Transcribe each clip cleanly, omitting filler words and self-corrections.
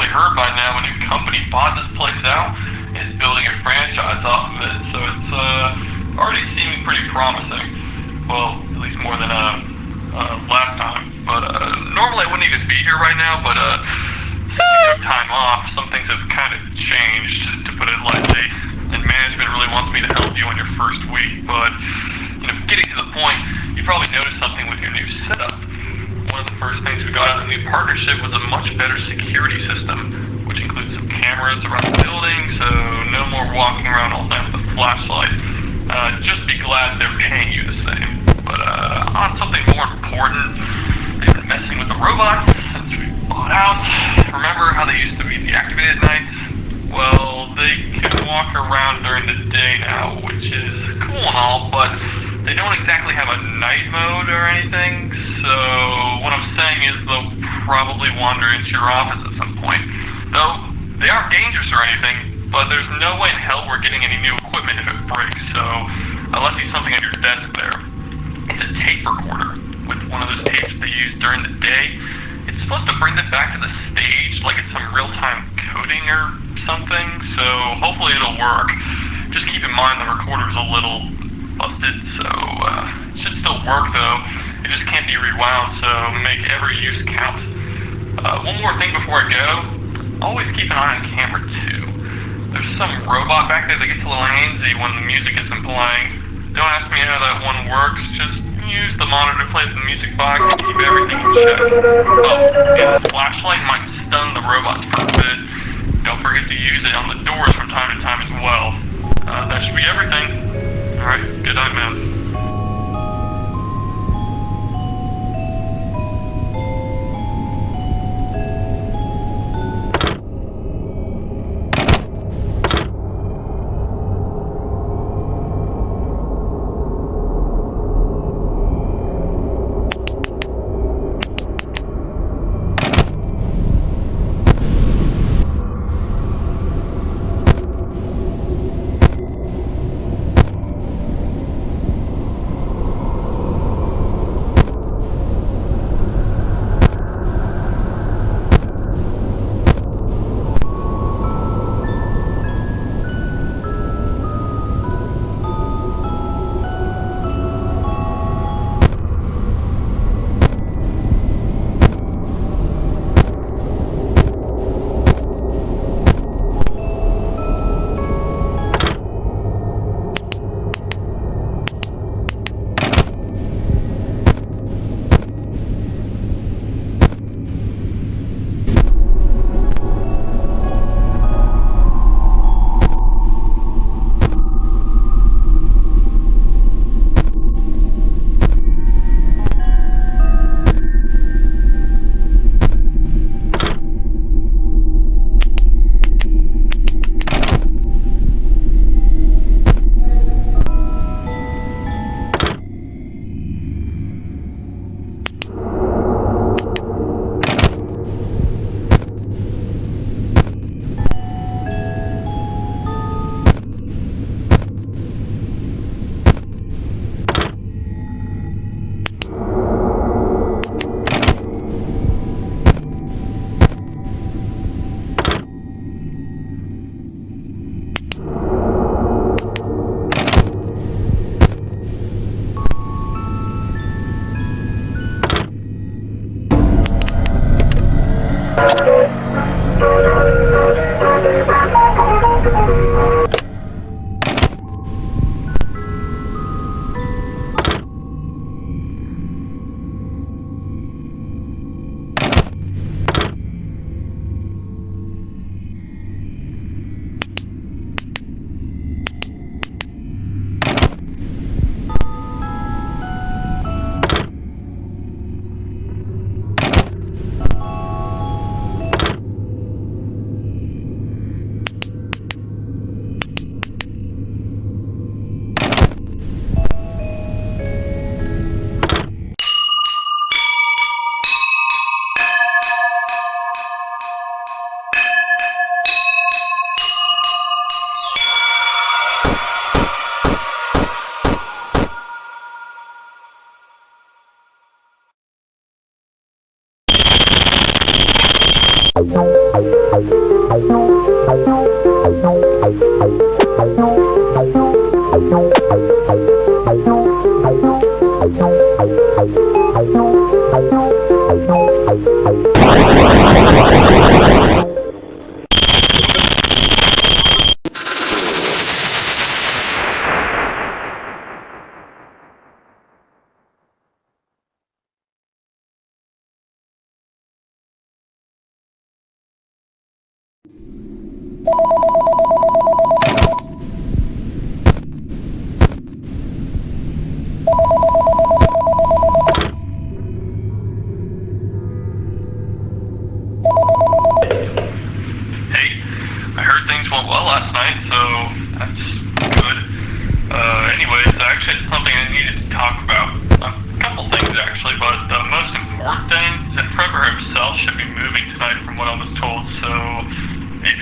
probably heard by now, a new company bought this place out and is building a franchise off of it. So it's already seeming pretty promising. Well, at least more than last time. But normally I wouldn't even be here right now, but since you took time off, some things have kind of changed, to put it lightly. And management really wants me to help you on your first week. But, getting to the point, you probably noticed something with your new setup. One of the first things we got out of the new partnership was a much better security system, which includes some cameras around the building, so no more walking around all night with a flashlight. Just be glad they're paying you the same. But on something more important, they've been messing with the robots since we bought out. Remember how they used to be deactivated at night? Well, they can walk around during the day now, which is cool and all, but they don't exactly have a night mode or anything, so what I'm saying is they'll probably wander into your office at some point. Though, they aren't dangerous or anything, but there's no way in hell we're getting any new equipment if it breaks, so I left you something on your desk there. It's a tape recorder with one of those tapes they use during the day. It's supposed to bring them back to the stage like it's some real-time coding or something, so hopefully it'll work. Just keep in mind the recorder's a little busted, so it should still work though. It just can't be rewound, so make every use count. One more thing before I go, always keep an eye on camera 2. There's some robot back there that gets a little handsy when the music isn't playing. Don't ask me how that one works, just use the monitor to play the music box and keep everything in check. Oh, and the flashlight might stun the robots for a bit. Don't forget to use it on the doors from time to time as well. That should be everything. Alright, good night, man.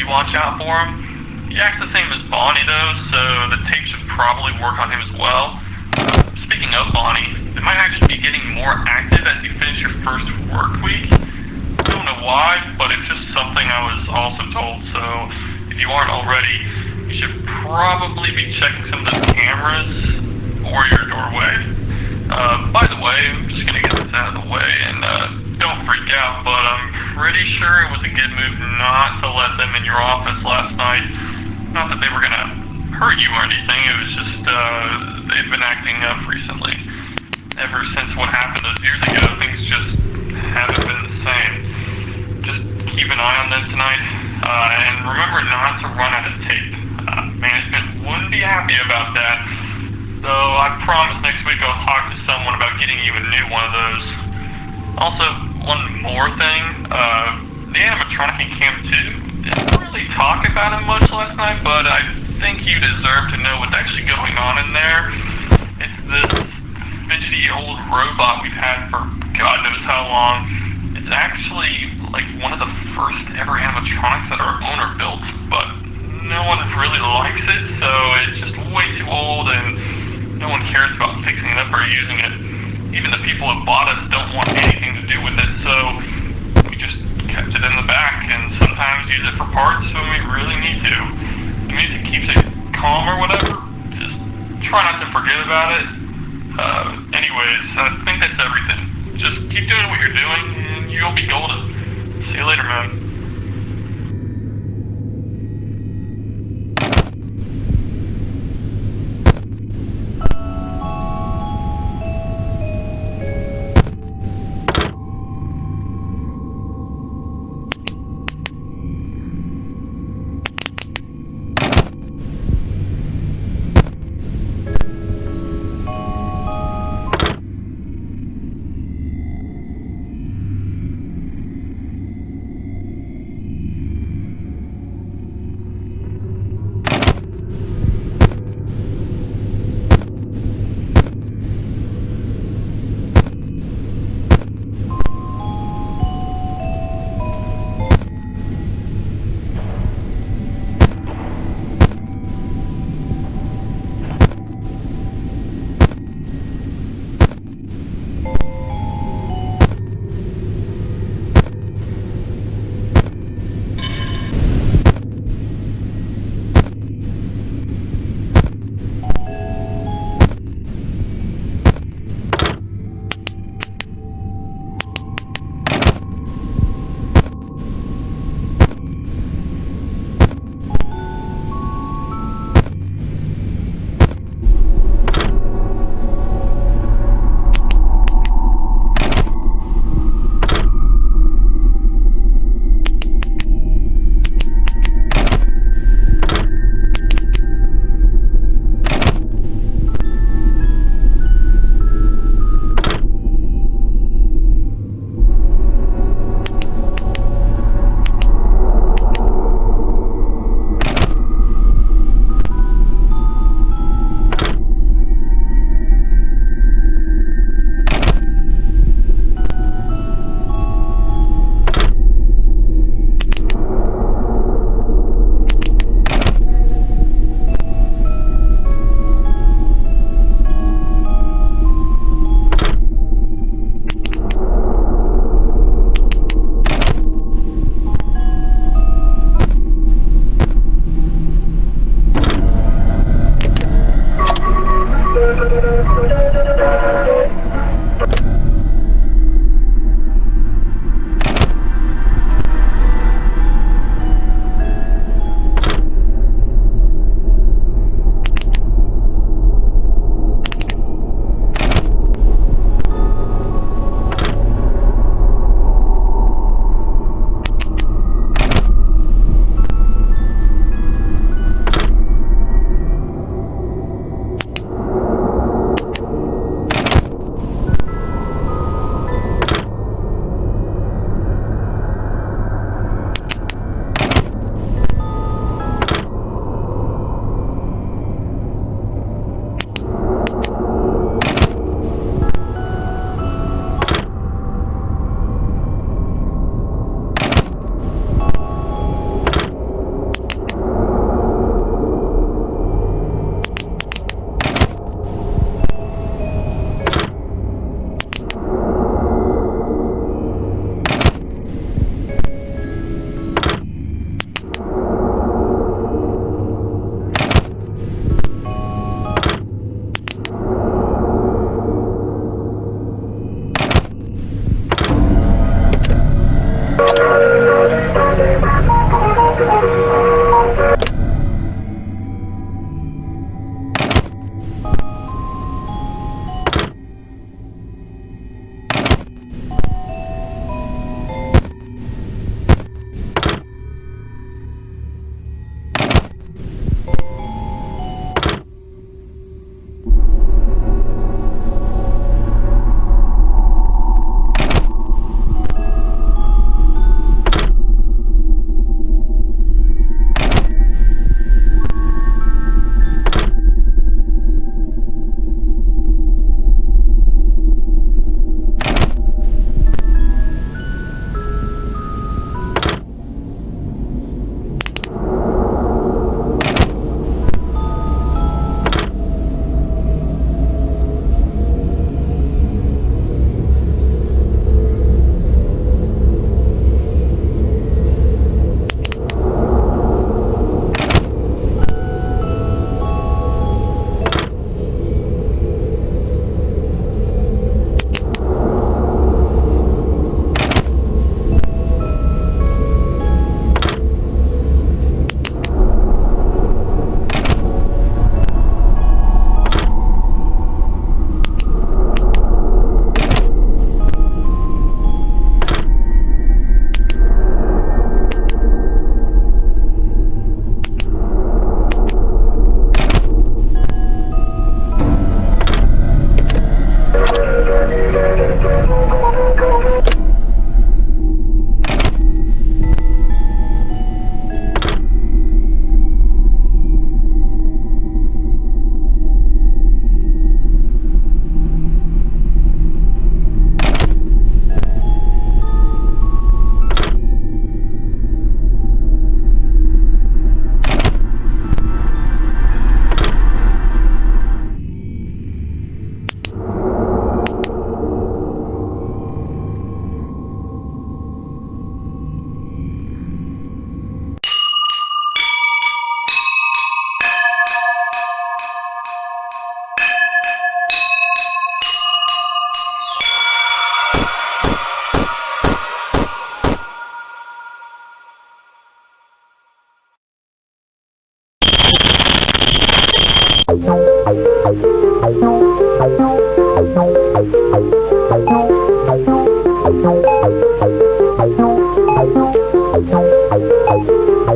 Watch out for him. He acts the same as Bonnie though, so the tape should probably work on him as well. Speaking of Bonnie, they might actually be getting more active as you finish your first work week. I don't know why, but it's just something I was also told, so if you aren't already, you should probably be checking some of the cameras or your doorway. By the way, I'm just gonna get this out of the way, and don't freak out, but I'm pretty sure it was a good move not to let them in your office last night. Not that they were gonna hurt you or anything, it was just, they've been acting up recently. Ever since what happened those years ago, things just haven't been the same. Just keep an eye on them tonight, and remember not to run out of tape. Management wouldn't be happy about that. So I promise next week I'll talk to someone about getting you a new one of those. Also, one more thing, the animatronic in Camp 2 didn't really talk about it much last night, but I think you deserve to know what's actually going on in there. It's this fidgety old robot we've had for God knows how long. It's actually like one of the first ever animatronics that our owner built, but no one really likes it, so it's just way too old and no one cares about fixing it up or using it. Even the people who bought us don't want anything to do with it, so we just kept it in the back and sometimes use it for parts when we really need to. The music keeps it calm or whatever. Just try not to forget about it. Anyways, I think that's everything. Just keep doing what you're doing and you'll be golden. See you later, man.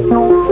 Bye.